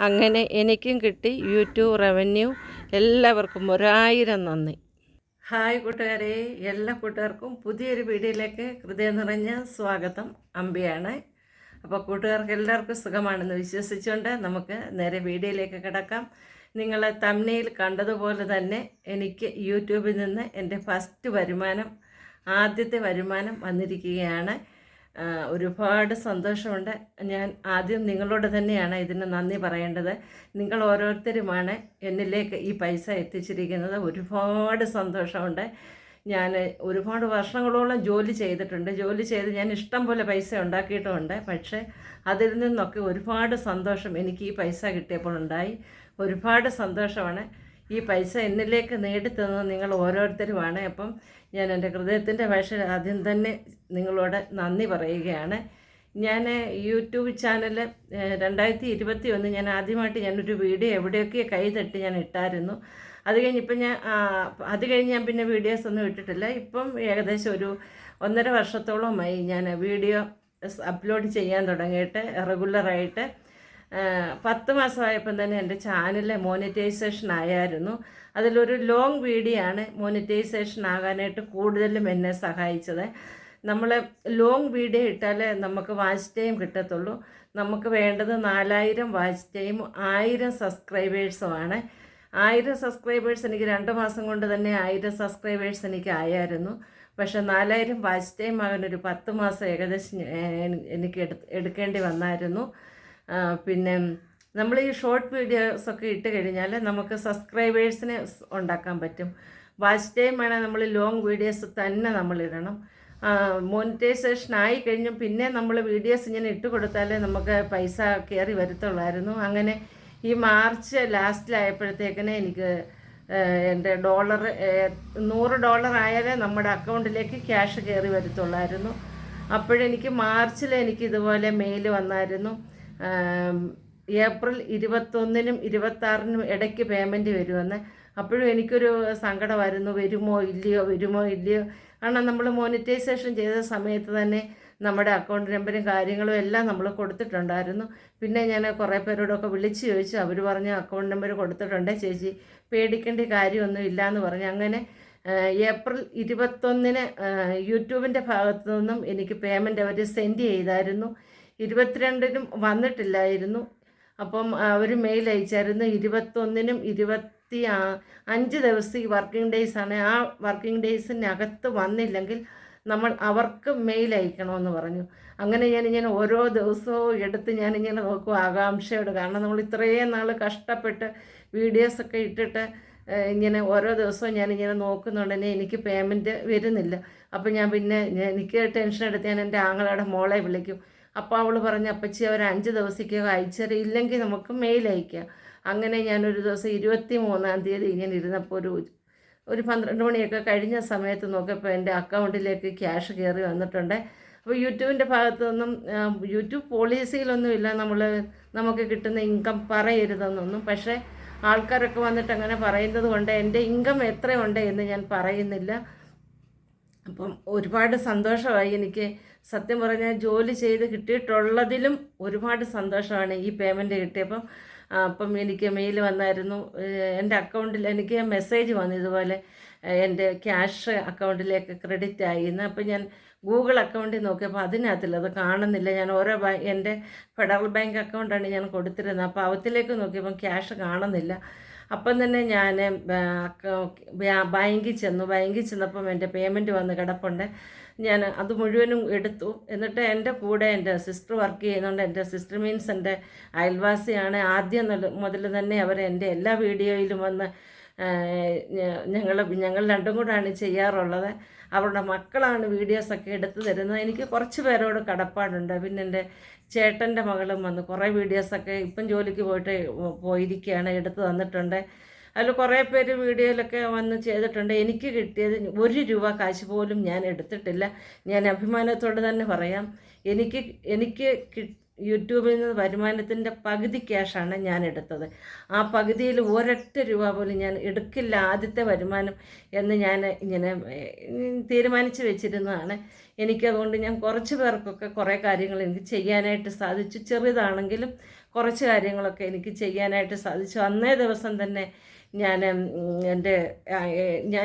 അങ്ങനെ എനിക്കും കിട്ടി യൂട്യൂബ് റവന്യൂ. എല്ലാവർക്കും 1000 നന്ദി. ഹായ് കൂട്ടുകാരെ, എല്ലാ കൂട്ടുകാർക്കും പുതിയൊരു വീഡിയോയിലേക്ക് ഹൃദയം നിറഞ്ഞ സ്വാഗതം. അമ്പിയാണ്. അപ്പോൾ കൂട്ടുകാർക്ക് എല്ലാവർക്കും സുഖമാണെന്ന് വിശ്വസിച്ചുകൊണ്ട് നമുക്ക് നേരെ വീഡിയോയിലേക്ക് കിടക്കാം. നിങ്ങൾ തംബ്നെയിൽ കണ്ടതുപോലെ തന്നെ എനിക്ക് യൂട്യൂബിൽ നിന്ന് എൻ്റെ ആദ്യത്തെ വരുമാനം വന്നിരിക്കുകയാണ്. ഒരുപാട് സന്തോഷമുണ്ട്. ഞാൻ ആദ്യം നിങ്ങളോട് തന്നെയാണ് ഇതിന് നന്ദി പറയേണ്ടത്. നിങ്ങൾ ഓരോരുത്തരുമാണ് എന്നിലേക്ക് ഈ പൈസ എത്തിച്ചിരിക്കുന്നത്. ഒരുപാട് സന്തോഷമുണ്ട്. ഞാൻ ഒരുപാട് വർഷങ്ങളോളം ജോലി ചെയ്ത് ഞാൻ ഇഷ്ടം പോലെ പൈസ ഉണ്ടാക്കിയിട്ടുമുണ്ട്. പക്ഷേ അതിൽ നിന്നൊക്കെ ഒരുപാട് സന്തോഷം എനിക്ക് ഈ പൈസ കിട്ടിയപ്പോൾ ഉണ്ടായി. ഒരുപാട് സന്തോഷമാണ്. ഈ പൈസ എന്നിലേക്ക് നേടിത്തന്നത് നിങ്ങൾ ഓരോരുത്തരുമാണ്. അപ്പം ഞാൻ എൻ്റെ ഹൃദയത്തിൻ്റെ ഭാഷയിൽ ആദ്യം തന്നെ നിങ്ങളോട് നന്ദി പറയുകയാണ്. ഞാൻ യൂട്യൂബ് ചാനൽ 2021 ഞാൻ ആദ്യമായിട്ട് ഞാനൊരു വീഡിയോ എവിടെയൊക്കെ കൈതട്ടി ഞാൻ ഇട്ടായിരുന്നു. അത് കഴിഞ്ഞ് ഞാൻ പിന്നെ വീഡിയോസ് ഒന്നും ഇട്ടിട്ടില്ല. ഇപ്പം ഏകദേശം ഒരു 1.5 വർഷത്തോളമായി ഞാൻ വീഡിയോ അപ്ലോഡ് ചെയ്യാൻ തുടങ്ങിയിട്ട് റെഗുലറായിട്ട്. 10 മാസമായപ്പം തന്നെ എൻ്റെ ചാനൽ മോണിറ്റൈസേഷൻ ആയിരുന്നു. അതിലൊരു ലോങ് വീഡിയോ ആണ് മോണിറ്റൈസേഷൻ ആകാനായിട്ട് കൂടുതലും എന്നെ സഹായിച്ചത്. നമ്മൾ ലോങ് വീഡിയോ ഇട്ടാൽ നമുക്ക് വാച്ച് ടൈം കിട്ടത്തുള്ളൂ. നമുക്ക് വേണ്ടത് 4000 വാച്ച് ടൈമും 1000 സബ്സ്ക്രൈബേഴ്സുമാണ്. 1000 സബ്സ്ക്രൈബേഴ്സ് എനിക്ക് 2 മാസം കൊണ്ട് തന്നെ 1000 സബ്സ്ക്രൈബേഴ്സ് എനിക്ക് ആയിരുന്നു. പക്ഷേ 4000 വാച്ച് ടൈം ആകാനൊരു 10 മാസം ഏകദേശം എനിക്ക് എടുക്കേണ്ടി വന്നായിരുന്നു. പിന്നെ നമ്മൾ ഈ ഷോർട്ട് വീഡിയോസൊക്കെ ഇട്ട് കഴിഞ്ഞാൽ നമുക്ക് സബ്സ്ക്രൈബേഴ്സിനെ ഉണ്ടാക്കാൻ പറ്റും. വാച്ച് ടൈം വേണേൽ നമ്മൾ ലോങ് വീഡിയോസ് തന്നെ നമ്മളിടണം. മോണിറ്റൈസേഷൻ ആയി കഴിഞ്ഞും പിന്നെ നമ്മൾ വീഡിയോസ് ഇങ്ങനെ ഇട്ട് കൊടുത്താലേ നമുക്ക് പൈസ കയറി വരത്തുള്ളായിരുന്നു. അങ്ങനെ ഈ മാർച്ച് ലാസ്റ്റിലായപ്പോഴത്തേക്കിനെ എനിക്ക് എൻ്റെ $100 ആയാലേ നമ്മുടെ അക്കൗണ്ടിലേക്ക് ക്യാഷ് കയറി വരത്തുള്ളായിരുന്നു. അപ്പോഴെനിക്ക് മാർച്ചിൽ എനിക്ക് ഇതുപോലെ മെയിൽ വന്നായിരുന്നു. ഏപ്രിൽ 21-നും 26-നും ഇടയ്ക്ക് പേയ്മെൻറ്റ് വരുമെന്ന്. അപ്പോഴും എനിക്കൊരു സങ്കടമായിരുന്നു, വരുമോ ഇല്ലയോ. കാരണം നമ്മൾ മോണിറ്റൈസേഷൻ ചെയ്ത സമയത്ത് തന്നെ നമ്മുടെ അക്കൗണ്ട് നമ്പറും കാര്യങ്ങളും എല്ലാം നമ്മൾ കൊടുത്തിട്ടുണ്ടായിരുന്നു. പിന്നെ ഞാൻ കുറേ പേരോടൊക്കെ വിളിച്ച് ചോദിച്ചു. അവർ പറഞ്ഞു അക്കൗണ്ട് നമ്പർ കൊടുത്തിട്ടുണ്ട് ചേച്ചി, പേടിക്കേണ്ട കാര്യമൊന്നും ഇല്ലയെന്ന് പറഞ്ഞു. അങ്ങനെ ഏപ്രിൽ 21-ന് യൂട്യൂബിൻ്റെ ഭാഗത്തു നിന്നും എനിക്ക് പേയ്മെൻറ്റ് അവർ സെൻഡ് ചെയ്തായിരുന്നു. 22-നും വന്നിട്ടില്ലായിരുന്നു. അപ്പം അവർ മെയിൽ അയച്ചായിരുന്നു. 21-നും 25 ദിവസം ഈ വർക്കിംഗ് ഡേയ്സാണ്. ആ വർക്കിംഗ് ഡേയ്സിനകത്ത് വന്നില്ലെങ്കിൽ നമ്മൾ അവർക്ക് മെയിൽ അയക്കണമെന്ന് പറഞ്ഞു. അങ്ങനെ ഞാനിങ്ങനെ ഓരോ ദിവസവും എടുത്ത് ഞാനിങ്ങനെ നോക്കും ആകാംക്ഷയോട്. കാരണം നമ്മൾ ഇത്രയും നാൾ കഷ്ടപ്പെട്ട് വീഡിയോസൊക്കെ ഇട്ടിട്ട് ഇങ്ങനെ ഓരോ ദിവസവും ഞാനിങ്ങനെ നോക്കുന്നുണ്ടെന്നെ എനിക്ക് പേയ്മെൻറ്റ് വരുന്നില്ല. അപ്പോൾ എനിക്ക് ടെൻഷൻ എടുത്ത് ഞാൻ എൻ്റെ ആങ്ങളയുടെ മോളെ വിളിക്കും. അപ്പോൾ അവൾ പറഞ്ഞു, അപ്പച്ചി അവർ 5 ദിവസത്തേക്ക് അയച്ചാൽ ഇല്ലെങ്കിൽ നമുക്ക് മെയിൽ അയക്കുക. അങ്ങനെ ഞാനൊരു ദിവസം 23-ാം തീയതി ഇങ്ങനെ ഇരുന്നപ്പോൾ ഒരു 12 മണിയൊക്കെ കഴിഞ്ഞ സമയത്ത് നോക്കിയപ്പോൾ എൻ്റെ അക്കൗണ്ടിലേക്ക് ക്യാഷ് കയറി വന്നിട്ടുണ്ട്. അപ്പോൾ യൂട്യൂബിൻ്റെ ഭാഗത്തു നിന്നും യൂട്യൂബ് പോളിസിയിലൊന്നുമില്ല നമുക്ക് കിട്ടുന്ന ഇൻകം പറയരുതെന്നൊന്നും. പക്ഷേ ആൾക്കാരൊക്കെ വന്നിട്ട് അങ്ങനെ പറയുന്നത് കൊണ്ട് എൻ്റെ ഇൻകം എത്രയുണ്ട് എന്ന് ഞാൻ പറയുന്നില്ല. അപ്പം ഒരുപാട് സന്തോഷമായി. എനിക്ക് സത്യം പറഞ്ഞാൽ ജോലി ചെയ്ത് കിട്ടിയിട്ടുള്ളതിലും ഒരുപാട് സന്തോഷമാണ് ഈ പേയ്മെൻറ്റ് കിട്ടിയപ്പം. അപ്പം എനിക്ക് മെയിൽ വന്നായിരുന്നു. എൻ്റെ അക്കൗണ്ടിൽ എനിക്ക് മെസ്സേജ് വന്നു, ഇതുപോലെ എൻ്റെ ക്യാഷ് അക്കൗണ്ടിലേക്ക് ക്രെഡിറ്റ് ആയിന്ന്. അപ്പം ഞാൻ ഗൂഗിൾ അക്കൗണ്ടിൽ നോക്കിയപ്പോൾ അതിനകത്തില്ല, അത് കാണുന്നില്ല. ഞാൻ എൻ്റെ ഫെഡറൽ ബാങ്ക് അക്കൗണ്ടാണ് ഞാൻ കൊടുത്തിരുന്നത്. അപ്പോൾ അവത്തിലേക്ക് നോക്കിയപ്പം ക്യാഷ് കാണുന്നില്ല. അപ്പം തന്നെ ഞാൻ ബാങ്കിൽ ചെന്നപ്പം എൻ്റെ പേയ്മെൻറ്റ് വന്ന് കിടപ്പുണ്ട്. ഞാൻ അത് മുഴുവനും എടുത്തു. എന്നിട്ട് എൻ്റെ കൂടെ എൻ്റെ സിസ്റ്റർ വർക്ക് ചെയ്യുന്നുണ്ട്. എൻ്റെ സിസ്റ്റർ മീൻസ് എൻ്റെ അയൽവാസിയാണ്. ആദ്യം മുതൽ തന്നെ അവർ എൻ്റെ എല്ലാ വീഡിയോയിലും വന്ന് ഞങ്ങൾ രണ്ടും കൂടാണ് ചെയ്യാറുള്ളത്. അവരുടെ മക്കളാണ് വീഡിയോസൊക്കെ എടുത്തു തരുന്നത്. എനിക്ക് കുറച്ച് പേരോട് കടപ്പാടുണ്ട്. പിന്നെ എൻ്റെ ചേട്ടൻ്റെ മകളും വന്ന് കുറേ വീഡിയോസൊക്കെ ഇപ്പം ജോലിക്ക് പോയിരിക്കുകയാണ്, എടുത്തു തന്നിട്ടുണ്ട്. അതിൽ കുറേ പേര് വീഡിയോയിലൊക്കെ വന്ന് ചെയ്തിട്ടുണ്ട്. എനിക്ക് കിട്ടിയത് ₹1 കാശ് പോലും ഞാൻ എടുത്തിട്ടില്ല. ഞാൻ അഭിമാനത്തോടെ തന്നെ പറയാം, എനിക്ക് യൂട്യൂബിൽ നിന്ന് വരുമാനത്തിൻ്റെ പകുതി ക്യാഷാണ് ഞാൻ എടുത്തത്. ആ പകുതിയിൽ ഒരൊറ്റ രൂപ പോലും ഞാൻ എടുക്കില്ല ആദ്യത്തെ വരുമാനം എന്ന് ഞാൻ ഇങ്ങനെ തീരുമാനിച്ച് വെച്ചിരുന്നതാണ്. എനിക്കതുകൊണ്ട് ഞാൻ കുറച്ച് പേർക്കൊക്കെ കുറേ കാര്യങ്ങൾ എനിക്ക് ചെയ്യാനായിട്ട് സാധിച്ചു. ചെറുതാണെങ്കിലും കുറച്ച് കാര്യങ്ങളൊക്കെ എനിക്ക് ചെയ്യാനായിട്ട് സാധിച്ചു. അന്നേ ദിവസം തന്നെ ഞാൻ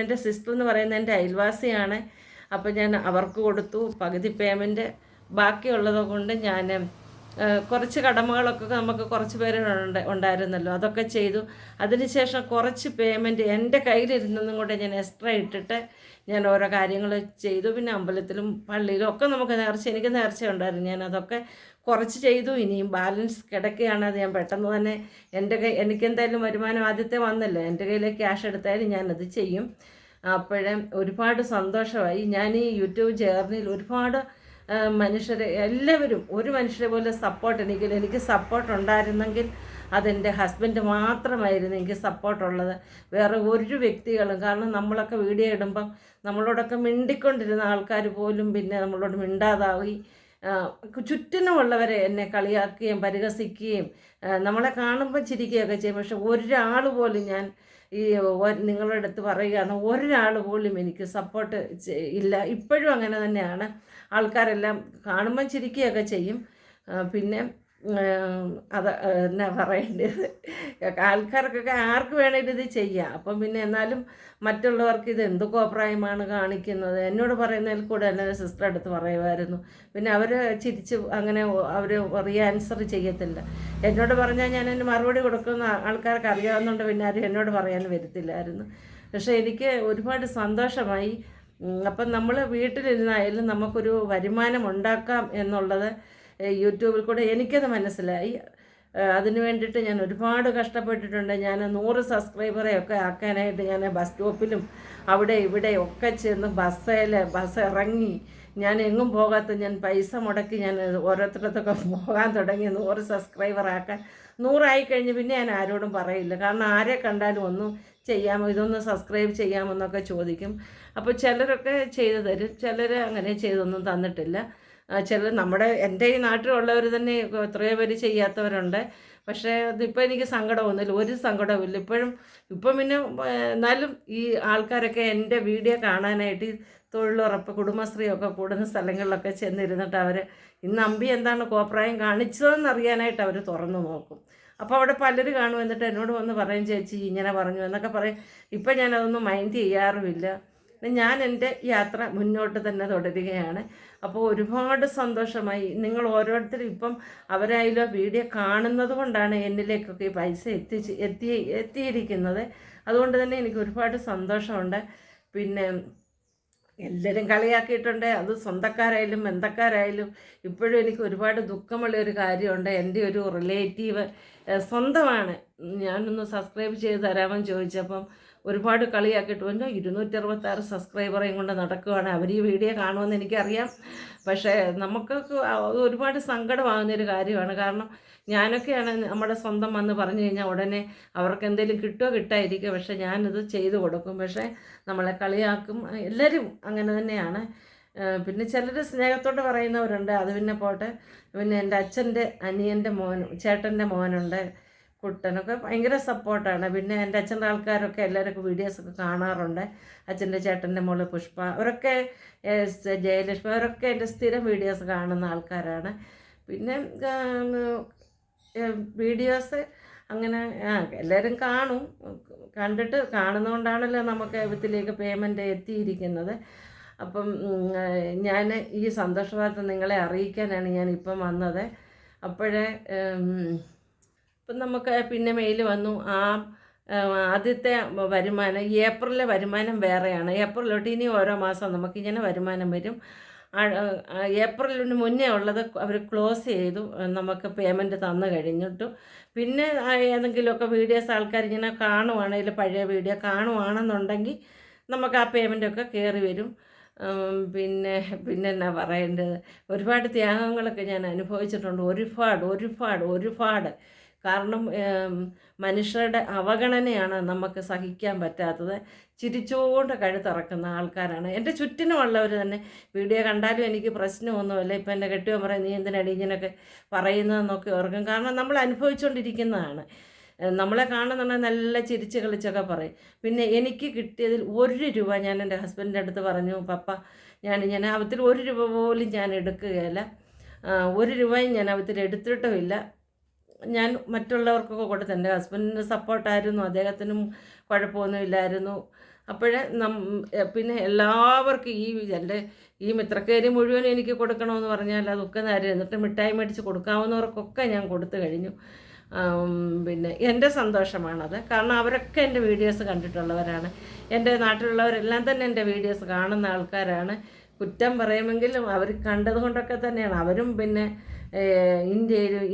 എൻ്റെ സിസ്റ്റർ എന്ന് പറയുന്നത് എൻ്റെ അയൽവാസിയാണ്. അപ്പോൾ ഞാൻ അവർക്ക് കൊടുത്തു പകുതി പേയ്മെൻറ്റ്. ബാക്കിയുള്ളത് കൊണ്ട് ഞാൻ കുറച്ച് കടമകളൊക്കെ നമുക്ക് കുറച്ച് പേര് ഉണ്ടായിരുന്നല്ലോ, അതൊക്കെ ചെയ്തു. അതിനുശേഷം കുറച്ച് പേയ്മെൻറ്റ് എൻ്റെ കയ്യിലിരുന്നതും കൂടെ ഞാൻ എക്സ്ട്രാ ഇട്ടിട്ട് ഞാൻ ഓരോ കാര്യങ്ങൾ ചെയ്തു. പിന്നെ അമ്പലത്തിലും പള്ളിയിലും ഒക്കെ നമുക്ക് എനിക്ക് നേർച്ച ഉണ്ടായിരുന്നു. ഞാൻ അതൊക്കെ കുറച്ച് ചെയ്തു. ഇനിയും ബാലൻസ് കിടക്കുകയാണ്. അത് ഞാൻ പെട്ടെന്ന് തന്നെ എനിക്കെന്തായാലും വരുമാനം ആദ്യത്തെ വന്നല്ലോ, എൻ്റെ കയ്യിലേക്ക് ക്യാഷ് എടുത്താലും ഞാനത് ചെയ്യും. അപ്പോഴേ ഒരുപാട് സന്തോഷമായി. ഞാൻ ഈ യൂട്യൂബ് ജേർണിയിൽ ഒരുപാട് മനുഷ്യരെ എല്ലാവരും ഒരു മനുഷ്യരെ പോലെ സപ്പോർട്ട് എനിക്ക് സപ്പോർട്ട് ഉണ്ടായിരുന്നെങ്കിൽ അതെൻ്റെ ഹസ്ബൻഡ് മാത്രമായിരുന്നു എനിക്ക് സപ്പോർട്ടുള്ളത്, വേറെ ഒരു വ്യക്തികളും. കാരണം നമ്മളൊക്കെ വീഡിയോ ഇടുമ്പം നമ്മളോടൊക്കെ മിണ്ടിക്കൊണ്ടിരുന്ന ആൾക്കാർ പോലും പിന്നെ നമ്മളോട് മിണ്ടാതായി. ചുറ്റിനുമുള്ളവരെ എന്നെ കളിയാക്കുകയും പരിഹസിക്കുകയും നമ്മളെ കാണുമ്പോൾ ചിരിക്കുകയൊക്കെ ചെയ്യും. പക്ഷെ ഒരാൾ പോലും ഞാൻ നിങ്ങളുടെ അടുത്ത് പറയുകയാണ്, ഒരാൾ പോലും എനിക്ക് സപ്പോർട്ട് ഇല്ല. ഇപ്പോഴും അങ്ങനെ തന്നെയാണ്. ആൾക്കാരെല്ലാം കാണുമ്പം ചിരിക്കുകയൊക്കെ ചെയ്യും. പിന്നെ അത് എന്നാ പറയേണ്ടത്, ആൾക്കാർക്കൊക്കെ ആർക്ക് വേണേലും ഇത് ചെയ്യാം. അപ്പം പിന്നെ എന്നാലും മറ്റുള്ളവർക്ക് ഇത് എന്ത് കോപ്രായമാണ് കാണിക്കുന്നത് എന്നോട് പറയുന്നതിൽ കൂടെ എൻ്റെ സിസ്റ്റർ അടുത്ത് പറയുമായിരുന്നു. പിന്നെ അവർ ചിരിച്ച് അങ്ങനെ അവർ ആൻസർ ചെയ്യത്തില്ല. എന്നോട് പറഞ്ഞാൽ ഞാൻ അതിന് മറുപടി കൊടുക്കുന്ന ആൾക്കാർക്ക് അറിയാവുന്നതുകൊണ്ട് പിന്നെ ആരും എന്നോട് പറയാൻ വരത്തില്ലായിരുന്നു. പക്ഷേ എനിക്ക് ഒരുപാട് സന്തോഷമായി. അപ്പം നമ്മൾ വീട്ടിലിരുന്നായാലും നമുക്കൊരു വരുമാനം ഉണ്ടാക്കാം എന്നുള്ളത് യൂട്യൂബിൽ കൂടെ എനിക്കത് മനസ്സിലായി. അതിന് വേണ്ടിയിട്ട് ഞാൻ ഒരുപാട് കഷ്ടപ്പെട്ടിട്ടുണ്ട്. ഞാൻ 100 സബ്സ്ക്രൈബറെയൊക്കെ ആക്കാനായിട്ട് ഞാൻ ബസ് സ്റ്റോപ്പിലും അവിടെ ഇവിടെ ഒക്കെ ചെന്ന് ബസ് ഇറങ്ങി ഞാൻ എങ്ങും പോകാത്ത ഞാൻ പൈസ മുടക്കി ഞാൻ ഓരോരുത്തരത്തൊക്കെ പോകാൻ തുടങ്ങി 100 സബ്സ്ക്രൈബർ ആക്കാൻ. 100 ആയിക്കഴിഞ്ഞ് പിന്നെ ഞാൻ ആരോടും പറയില്ല. കാരണം ആരെ കണ്ടാലും ഒന്നും ചെയ്യാമോ, ഇതൊന്ന് സബ്സ്ക്രൈബ് ചെയ്യാമോ എന്നൊക്കെ ചോദിക്കും. അപ്പോൾ ചിലരൊക്കെ ചെയ്തു തരും, ചിലർ അങ്ങനെ ചെയ്തൊന്നും തന്നിട്ടില്ല. ചിലർ എൻ്റെ ഈ നാട്ടിലുള്ളവർ തന്നെ എത്രയോ പേര് ചെയ്യാത്തവരുണ്ട്. പക്ഷേ അതിപ്പോൾ എനിക്ക് സങ്കടമൊന്നുമില്ല, ഒരു സങ്കടവുമില്ല ഇപ്പം പിന്നെ എന്നാലും ഈ ആൾക്കാരൊക്കെ എൻ്റെ വീഡിയോ കാണാനായിട്ട് തൊഴിലുറപ്പ് കുടുംബശ്രീയൊക്കെ കൂടുന്ന സ്ഥലങ്ങളിലൊക്കെ ചെന്നിരുന്നിട്ട് അവർ ഇന്ന് അമ്പി എന്താണ് കോപ്രായം കാണിച്ചതെന്ന് അറിയാനായിട്ട് അവർ തുറന്നു നോക്കും. അപ്പോൾ അവിടെ പലർ കാണും. എന്നിട്ട് എന്നോട് വന്ന് പറയും, ചേച്ചി ഇങ്ങനെ പറഞ്ഞു എന്നൊക്കെ പറയും. ഇപ്പം ഞാനതൊന്നും മൈൻഡ് ചെയ്യാറുമില്ല. ഞാൻ എൻ്റെ യാത്ര മുന്നോട്ട് തന്നെ തുടരുകയാണ്. അപ്പോൾ ഒരുപാട് സന്തോഷമായി. നിങ്ങൾ ഓരോരുത്തരും ഇപ്പം അവരായാലും വീഡിയോ കാണുന്നത് കൊണ്ടാണ് എന്നിലേക്കൊക്കെ ഈ പൈസ എത്തിയിരിക്കുന്നത്. അതുകൊണ്ട് തന്നെ എനിക്ക് ഒരുപാട് സന്തോഷമുണ്ട്. പിന്നെ എല്ലാവരും കളിയാക്കിയിട്ടുണ്ട്, അത് സ്വന്തക്കാരായാലും ബന്ധക്കാരായാലും. ഇപ്പോഴും എനിക്ക് ഒരുപാട് ദുഃഖമുള്ളൊരു കാര്യമുണ്ട്. എൻ്റെ ഒരു റിലേറ്റീവ് സ്വന്തമാണ്, ഞാനൊന്ന് സബ്സ്ക്രൈബ് ചെയ്ത് തരാമെന്ന് ചോദിച്ചപ്പം ഒരുപാട് കളിയാക്കിയിട്ട് 266 സബ്സ്ക്രൈബറേയും കൊണ്ട് നടക്കുകയാണ്. അവർ ഈ വീഡിയോ കാണുമെന്ന് എനിക്കറിയാം. പക്ഷേ നമുക്കൊക്കെ ഒരുപാട് സങ്കടമാകുന്നൊരു കാര്യമാണ്. കാരണം ഞാനൊക്കെയാണ് നമ്മുടെ സ്വന്തം വന്ന് പറഞ്ഞു കഴിഞ്ഞാൽ ഉടനെ അവർക്ക് എന്തെങ്കിലും കിട്ടാതിരിക്കുക. പക്ഷേ ഞാനിത് ചെയ്തു കൊടുക്കും. പക്ഷേ നമ്മളെ കളിയാക്കും, എല്ലാവരും അങ്ങനെ തന്നെയാണ്. പിന്നെ ചിലർ സ്നേഹത്തോടെ പറയുന്നവരുണ്ട്, അത് പിന്നെ പോട്ടെ. പിന്നെ എൻ്റെ അച്ഛൻ്റെ അനിയൻ്റെ ചേട്ടൻ്റെ മോനുണ്ട്, കുട്ടനൊക്കെ ഭയങ്കര സപ്പോർട്ടാണ്. പിന്നെ എൻ്റെ അച്ഛൻ്റെ ആൾക്കാരൊക്കെ എല്ലാവർക്കും വീഡിയോസൊക്കെ കാണാറുണ്ട്. അച്ഛൻ്റെ ചേട്ടൻ്റെ മോള് പുഷ്പ, അവരൊക്കെ ജയലക്ഷ്മി, അവരൊക്കെ എൻ്റെ സ്ഥിരം വീഡിയോസ് കാണുന്ന ആൾക്കാരാണ്. പിന്നെ വീഡിയോസ് അങ്ങനെ എല്ലാവരും കണ്ടിട്ട് കാണുന്നതുകൊണ്ടാണല്ലോ നമുക്ക് ഇതിലേക്ക് പേയ്മെൻറ്റ് എത്തിയിരിക്കുന്നത്. അപ്പം ഞാൻ ഈ സന്തോഷ വാർത്ത നിങ്ങളെ അറിയിക്കാനാണ് ഞാനിപ്പം വന്നത്. അപ്പോഴേ ഇപ്പം നമുക്ക് പിന്നെ മെയിൽ വന്നു. ആദ്യത്തെ വരുമാനം ഏപ്രിലിലെ വരുമാനം വേറെയാണ്. ഏപ്രിലോട്ട് ഇനി ഓരോ മാസം നമുക്കിങ്ങനെ വരുമാനം വരും. ഏപ്രിലിന് മുന്നേ ഉള്ളത് അവർ ക്ലോസ് ചെയ്തു, നമുക്ക് പേയ്മെൻറ്റ് തന്നു കഴിഞ്ഞിട്ടു. പിന്നെ ഏതെങ്കിലുമൊക്കെ വീഡിയോസ് ആൾക്കാരിങ്ങനെ കാണുവാണെങ്കിൽ, പഴയ വീഡിയോ കാണുവാണെന്നുണ്ടെങ്കിൽ നമുക്ക് ആ പേയ്മെൻറ്റൊക്കെ കയറി വരും. പിന്നെ എന്നാ പറയേണ്ടത്, ഒരുപാട് ത്യാഗങ്ങളൊക്കെ ഞാൻ അനുഭവിച്ചിട്ടുണ്ട്. ഒരുപാട്. കാരണം മനുഷ്യരുടെ അവഗണനയാണ് നമുക്ക് സഹിക്കാൻ പറ്റാത്തത്. ചിരിച്ചുകൊണ്ട് കഴുത്തിറക്കുന്ന ആൾക്കാരാണ് എൻ്റെ ചുറ്റിനുമുള്ളവർ തന്നെ. വീഡിയോ കണ്ടാലും എനിക്ക് പ്രശ്നമൊന്നുമല്ല. ഇപ്പം എൻ്റെ കെട്ടിയവൻ പറയും, നീ എന്തിനാണ് ഇങ്ങനെയൊക്കെ പറയുന്നതെന്നൊക്കെ ഓർക്കും. കാരണം നമ്മൾ അനുഭവിച്ചുകൊണ്ടിരിക്കുന്നതാണ്. നമ്മളെ കാണുന്നുണ്ടെങ്കിൽ നല്ല ചിരിച്ച് കളിച്ചൊക്കെ പറയും. പിന്നെ എനിക്ക് കിട്ടിയതിൽ 1 രൂപ ഞാൻ എൻ്റെ ഹസ്ബൻഡിൻ്റെ അടുത്ത് പറഞ്ഞു, പപ്പ ഞാൻ അവത്തിൽ 1 രൂപ പോലും ഞാൻ എടുക്കുകയില്ല, 1 രൂപയും ഞാൻ അവത്തിൽ എടുത്തിട്ടുമില്ല. ഞാൻ മറ്റുള്ളവർക്കൊക്കെ കൊടുത്തു. എൻ്റെ ഹസ്ബൻഡിന് സപ്പോർട്ടായിരുന്നു, അദ്ദേഹത്തിനും കുഴപ്പമൊന്നുമില്ലായിരുന്നു. അപ്പോഴേ പിന്നെ എല്ലാവർക്കും എൻ്റെ ഈ മിത്രക്കേരി മുഴുവനും എനിക്ക് കൊടുക്കണമെന്ന് പറഞ്ഞാൽ അതൊക്കെ നേരം. എന്നിട്ട് മിഠായി മേടിച്ച് കൊടുക്കാവുന്നവർക്കൊക്കെ ഞാൻ കൊടുത്തു കഴിഞ്ഞു. പിന്നെ എൻ്റെ സന്തോഷമാണത്. കാരണം അവരൊക്കെ എൻ്റെ വീഡിയോസ് കണ്ടിട്ടുള്ളവരാണ്. എൻ്റെ നാട്ടിലുള്ളവരെല്ലാം തന്നെ എൻ്റെ വീഡിയോസ് കാണുന്ന ആൾക്കാരാണ്. കുറ്റം പറയുമെങ്കിലും അവർ കണ്ടത് കൊണ്ടൊക്കെ തന്നെയാണ്. അവരും പിന്നെ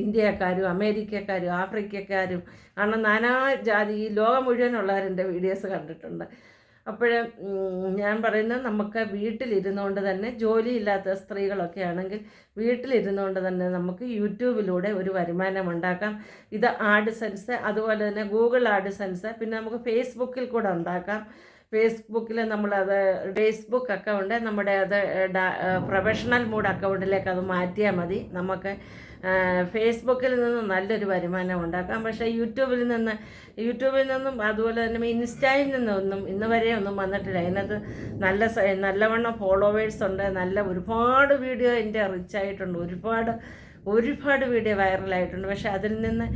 ഇന്ത്യക്കാരും അമേരിക്കക്കാരും ആഫ്രിക്കക്കാരും കാരണം നാനാ ജാതി ഈ ലോകം മുഴുവനുള്ളവർ എൻ്റെ വീഡിയോസ് കണ്ടിട്ടുണ്ട്. അപ്പോൾ ഞാൻ പറയുന്നത് നമുക്ക് വീട്ടിലിരുന്നുകൊണ്ട് തന്നെ, ജോലിയില്ലാത്ത സ്ത്രീകളൊക്കെ ആണെങ്കിൽ വീട്ടിലിരുന്നുകൊണ്ട് തന്നെ നമുക്ക് യൂട്യൂബിലൂടെ ഒരു വരുമാനം ഉണ്ടാക്കാം. ഇത് ആഡ്സെൻസ്, അതുപോലെ തന്നെ ഗൂഗിൾ ആഡ്സെൻസ്, പിന്നെ നമുക്ക് ഫേസ്ബുക്കിൽ കൂടെ ഉണ്ടാക്കാം. ഫേസ്ബുക്കിൽ നമ്മളത് ഫേസ്ബുക്ക് അക്കൗണ്ട് നമ്മുടെ അത് പ്രൊഫഷണൽ മോഡ് അക്കൗണ്ടിലേക്ക് അത് മാറ്റിയാൽ മതി. നമുക്ക് ഫേസ്ബുക്കിൽ നിന്നും നല്ലൊരു വരുമാനം ഉണ്ടാക്കാം. പക്ഷേ യൂട്യൂബിൽ നിന്നും അതുപോലെ തന്നെ ഇൻസ്റ്റയിൽ നിന്നൊന്നും ഇന്ന് വരെ ഒന്നും വന്നിട്ടില്ല. അതിനകത്ത് നല്ലവണ്ണം ഫോളോവേഴ്സ് ഉണ്ട്, നല്ല ഒരുപാട് വീഡിയോ എൻ്റെ റിച്ചായിട്ടുണ്ട്, ഒരുപാട് വീഡിയോ വൈറലായിട്ടുണ്ട്. പക്ഷേ അതിൽ നിന്ന്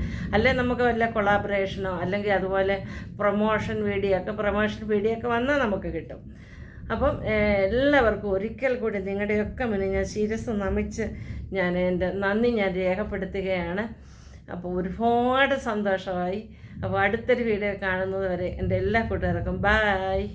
നമുക്ക് വല്ല കൊളാബറേഷനോ അല്ലെങ്കിൽ അതുപോലെ പ്രൊമോഷൻ വീഡിയോ ഒക്കെ വന്നാൽ നമുക്ക് കിട്ടും. അപ്പം എല്ലാവർക്കും ഒരിക്കൽ കൂടി നിങ്ങളുടെയൊക്കെ മുന്നിൽ ഞാൻ ശിരസ് നമിച്ച് എൻ്റെ നന്ദി ഞാൻ രേഖപ്പെടുത്തുകയാണ്. അപ്പോൾ ഒരുപാട് സന്തോഷമായി. അപ്പോൾ അടുത്തൊരു വീഡിയോ കാണുന്നത് വരെ എൻ്റെ എല്ലാ കൂട്ടുകാർക്കും ബായ്.